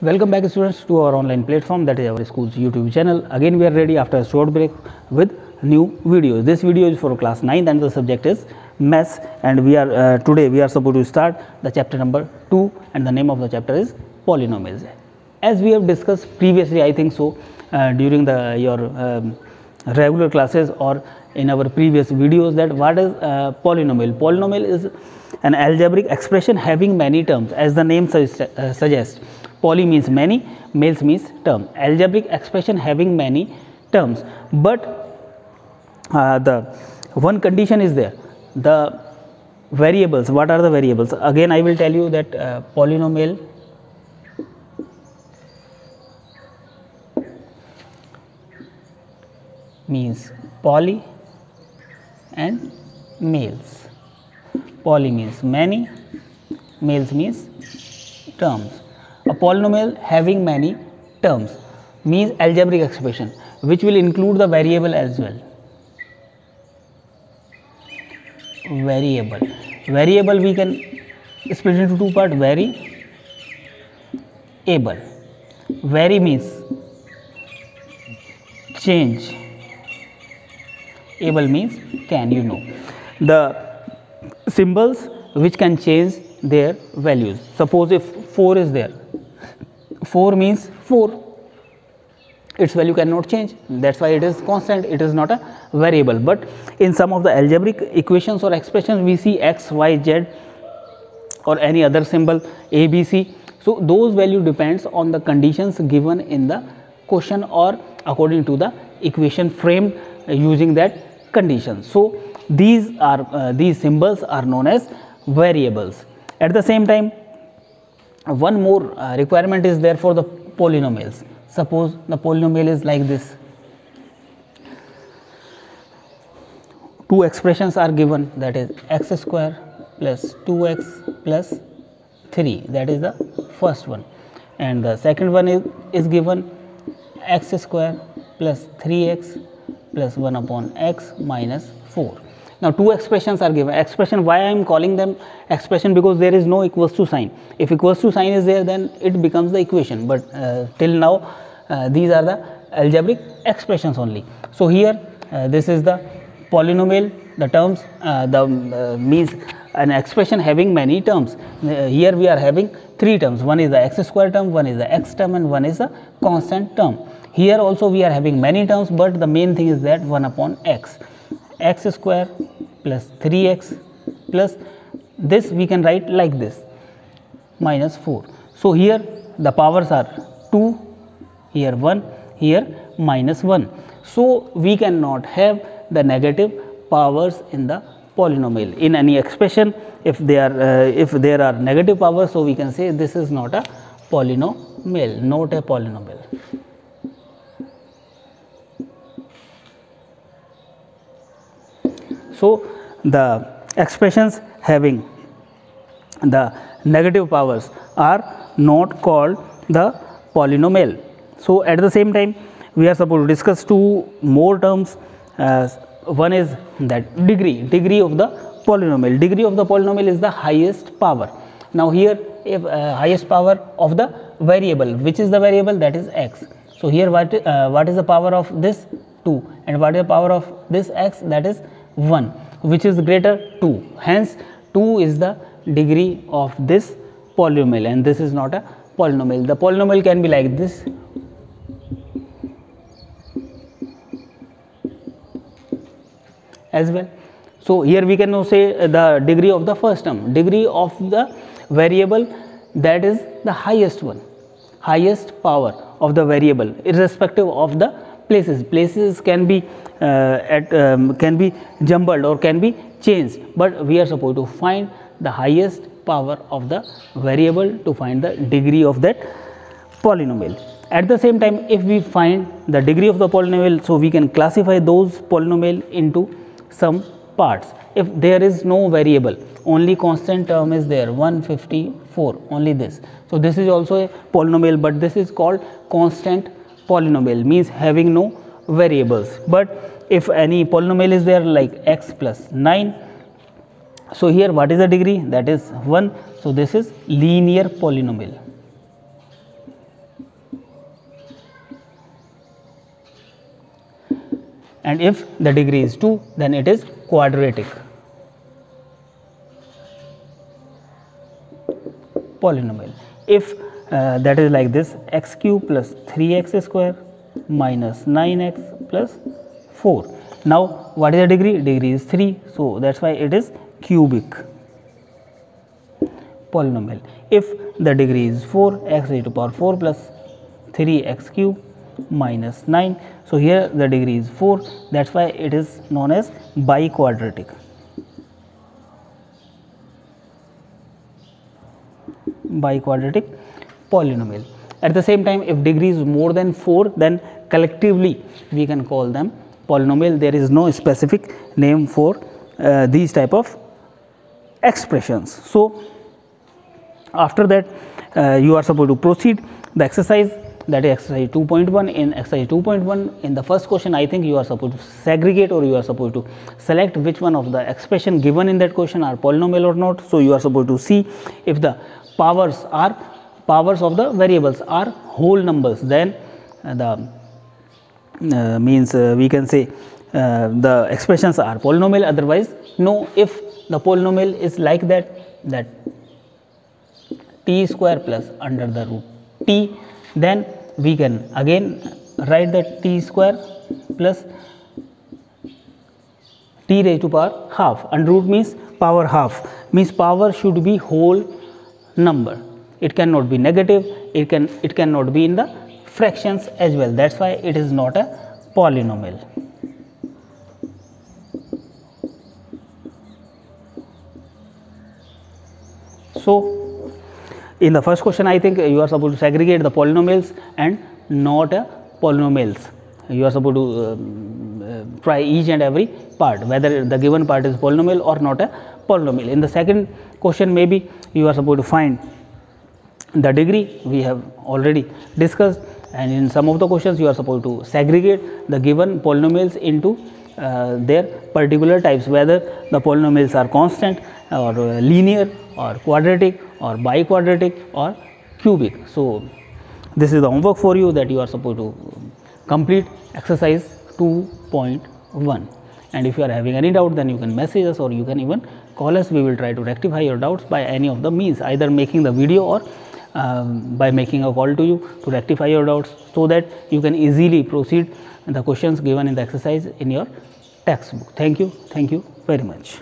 Welcome back students to our online platform, that is our school's YouTube channel. Again we are ready after a short break with new videos. This video is for class 9th and the subject is maths, and we are today we are supposed to start the chapter number 2, and the name of the chapter is polynomials. As we have discussed previously, I think so, during your regular classes or in our previous videos, that what is polynomial. Polynomial is an algebraic expression having many terms, as the name suggests. Poly means many, males means term. Algebraic expression having many terms, but the one condition is there. The variables, what are the variables? Again I will tell you that polynomial means poly and males. Poly means many, males means terms. A polynomial having many terms means algebraic expression which will include the variable as well. Variable we can split into two parts. Variable. Vary means change. Able means can, you know. The symbols which can change their values. Suppose if 4 is there, 4 means 4, its value cannot change, that's why it is constant, it is not a variable. But in some of the algebraic equations or expressions we see x, y, z or any other symbol a, b, c. So those value depends on the conditions given in the question or according to the equation framed using that condition. So these symbols are known as variables. At the same time, one more requirement is there for the polynomials. Suppose the polynomial is like this. Two expressions are given, that is x square plus 2x plus 3, that is the first one, and the second one is given x square plus 3x plus 1 upon x minus 4. Now two expressions are given. Expression, why I am calling them expression? Because there is no equals to sign. If equals to sign is there, then it becomes the equation, but till now these are the algebraic expressions only. So here this is the polynomial, the terms, means an expression having many terms. Here we are having 3 terms, one is the x square term, one is the x term, and one is the constant term. Here also we are having many terms, but the main thing is that 1 upon x. X square plus 3x plus this we can write like this, minus 4. So here the powers are 2, here 1, here minus 1. So we cannot have the negative powers in the polynomial. In any expression, if there are negative powers, so we can say this is not a polynomial, not a polynomial. So the expressions having the negative powers are not called the polynomial. So at the same time we are supposed to discuss 2 more terms. One is that degree of the polynomial. Degree of the polynomial is the highest power. Now here, if highest power of the variable, which is the variable, that is x. So here what is the power of this? 2, and what is the power of this x? That is 1, which is greater 2. Hence 2 is the degree of this polynomial, and this is not a polynomial. The polynomial can be like this, as well. So here we can now say the degree of the first term, degree of the variable, that is the highest one, highest power of the variable irrespective of the places can be can be jumbled or can be changed, but we are supposed to find the highest power of the variable to find the degree of that polynomial. At the same time, if we find the degree of the polynomial, so we can classify those polynomial into some parts. If there is no variable, only constant term is there, 154, only this, so this is also a polynomial, but this is called constant polynomial, means having no variables. But if any polynomial is there like x plus 9, so here what is the degree? That is 1. So this is linear polynomial. and if the degree is 2, then it is quadratic polynomial. If that is like this, x cube plus 3x square minus 9x plus 4. Now what is the degree? Degree is 3, so that's why it is cubic polynomial. If the degree is 4, x raised to power 4 plus 3x cube minus 9, so here the degree is 4, that's why it is known as biquadratic. Biquadratic polynomial. At the same time, if degree is more than 4, then collectively we can call them polynomial. There is no specific name for these type of expressions. So after that you are supposed to proceed the exercise, that is exercise 2.1. In exercise 2.1, in the first question, I think you are supposed to segregate, or you are supposed to select which one of the expression given in that question are polynomial or not. So you are supposed to see if the powers of the variables are whole numbers, then the we can say the expressions are polynomial, otherwise no. If the polynomial is like that t square plus under the root t, then we can again write that t square plus t raised to power half. Under root means power half, means power should be whole number. It cannot be negative, it cannot be in the fractions as well. That's why it is not a polynomial. So in the first question, I think you are supposed to segregate the polynomials and not polynomials. You are supposed to try each and every part, whether the given part is polynomial or not a polynomial. In the second question, maybe you are supposed to find the degree, we have already discussed, and in some of the questions you are supposed to segregate the given polynomials into their particular types, whether the polynomials are constant or linear or quadratic or biquadratic or cubic. So this is the homework for you that you are supposed to complete exercise 2.1. And if you are having any doubt, then you can message us or you can even call us. We will try to rectify your doubts by any of the means, either making the video or by making a call to you to rectify your doubts, so that you can easily proceed the questions given in the exercise in your textbook. Thank you very much.